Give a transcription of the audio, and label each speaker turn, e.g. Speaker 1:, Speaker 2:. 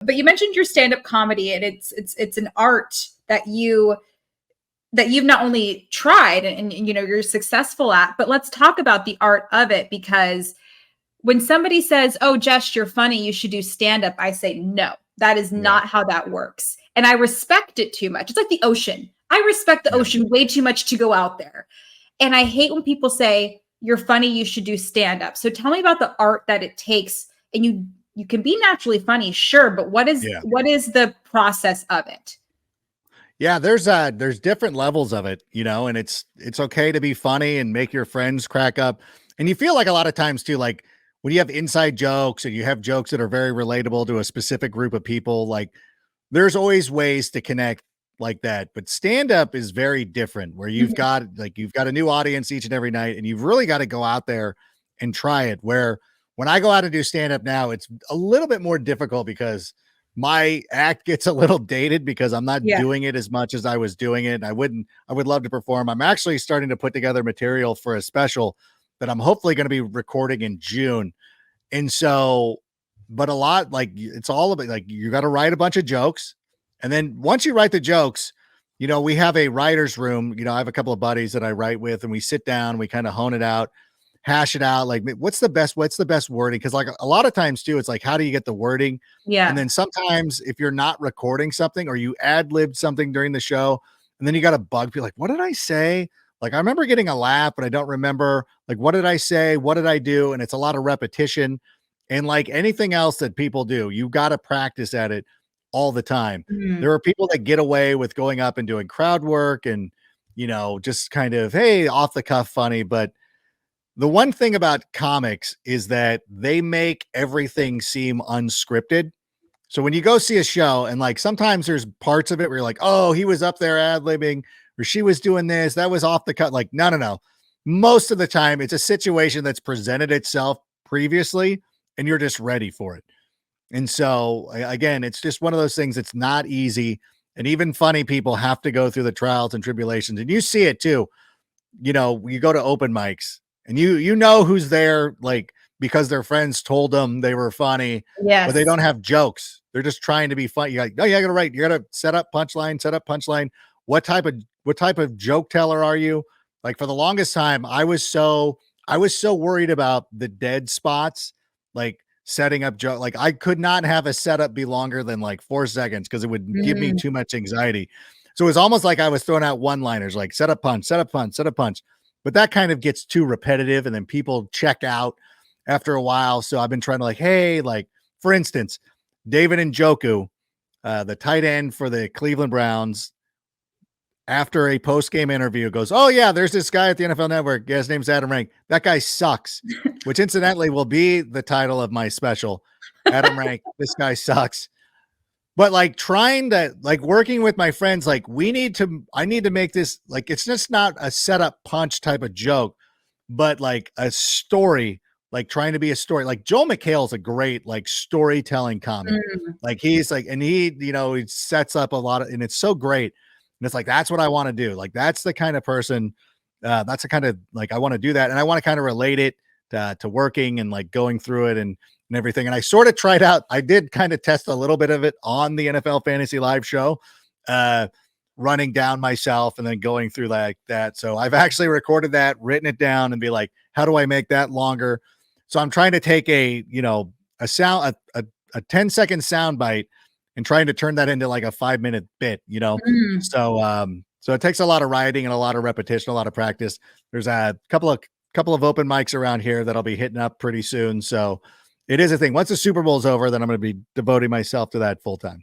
Speaker 1: But you mentioned your stand-up comedy, and it's an art that you've not only tried and you know you're successful at, but let's talk about the art of it, because when somebody says, "Oh, Jess, you're funny, you should do stand-up," I say, "No, that is
Speaker 2: Yeah.
Speaker 1: not how that works." And I respect it too much. It's like the ocean. I respect the ocean way too much to go out there. And I hate when people say, "You're funny, you should do stand-up." So tell me about the art that it takes. And you can be naturally funny, sure, but what is the process of it?
Speaker 2: Yeah, there's different levels of it, you know, and it's okay to be funny and make your friends crack up. And you feel like a lot of times too, like when you have inside jokes and you have jokes that are very relatable to a specific group of people, like there's always ways to connect like that. But stand up is very different, where you've got a new audience each and every night, and you've really got to go out there and try it. Where when I go out and do stand up now, it's a little bit more difficult because my act gets a little dated because I'm not
Speaker 1: Yeah.
Speaker 2: doing it as much as I was doing it. I would love to perform. I'm actually starting to put together material for a special that I'm hopefully going to be recording in June. And so, but a lot like it's all about like you got to write a bunch of jokes. And then once you write the jokes, you know, we have a writer's room. You know, I have a couple of buddies that I write with, and we sit down, we kind of hone it out, hash it out. Like, what's the best wording? Cause like a lot of times too, it's like, how do you get the wording? And
Speaker 1: Yeah.
Speaker 2: then sometimes if you're not recording something or you ad-libbed something during the show, and then you got to bug people like, what did I say? Like, I remember getting a laugh, but I don't remember like, what did I say? What did I do? And it's a lot of repetition. And like anything else that people do, you got to practice at it all the time.
Speaker 1: Mhm.
Speaker 2: There are people that get away with going up and doing crowd work and, you know, just kind of, hey, off the cuff funny. But the one thing about comics is that they make everything seem unscripted. So when you go see a show and like sometimes there's parts of it where you're like, oh, he was up there ad-libbing or she was doing this, that was off the cut. Like, no, no, no. Most of the time it's a situation that's presented itself previously and you're just ready for it. And so again, it's just one of those things that's not easy. And even funny people have to go through the trials and tribulations. And you see it too. You know, you go to open mics and you know who's there, like because their friends told them they were funny, but they
Speaker 1: Yes.
Speaker 2: don't have jokes. They're just trying to be funny. You're like, oh, yeah, I gotta write. You gotta set up punchline, set up punchline. What type of joke teller are you? Like for the longest time, I was so worried about the dead spots, like setting up joke. Like I could not have a setup be longer than like 4 seconds because it would give me
Speaker 1: Mm.
Speaker 2: too much anxiety. So it was almost like I was throwing out one-liners, like set up punch, set up punch, set up punch. But that kind of gets too repetitive, and then people check out after a while. So I've been trying to like, hey, like for instance, David Njoku, the tight end for the Cleveland Browns, after a post-game interview goes, oh yeah, there's this guy at the NFL Network. Yeah, his name's Adam Rank. That guy sucks, which incidentally will be the title of my special. Adam Rank, this guy sucks. But like trying to like working with my friends, like I need to make this like it's just not a setup punch type of joke, but like a story, like trying to be a story. Like Joel McHale's a great like storytelling comic.
Speaker 1: Mm.
Speaker 2: Like he's like, and he, you know, he sets up a lot of, and it's so great. And it's like, that's what I want to do. Like, that's the kind of person, that's the kind of like, I want to do that. And I want to kind of relate it to working and like going through it and everything. And I sort of tried out, I did kind of test a little bit of it on the NFL Fantasy Live show, running down myself and then going through like that. So I've actually recorded that, written it down and be like, how do I make that longer? So I'm trying to take a, you know, a 10-second sound bite and trying to turn that into like a 5-minute bit, you know?
Speaker 1: Mm.
Speaker 2: So it takes a lot of writing and a lot of repetition, a lot of practice. There's a couple of open mics around here that I'll be hitting up pretty soon. So it is a thing. Once the Super Bowl's over, then I'm going to be devoting myself to that full time.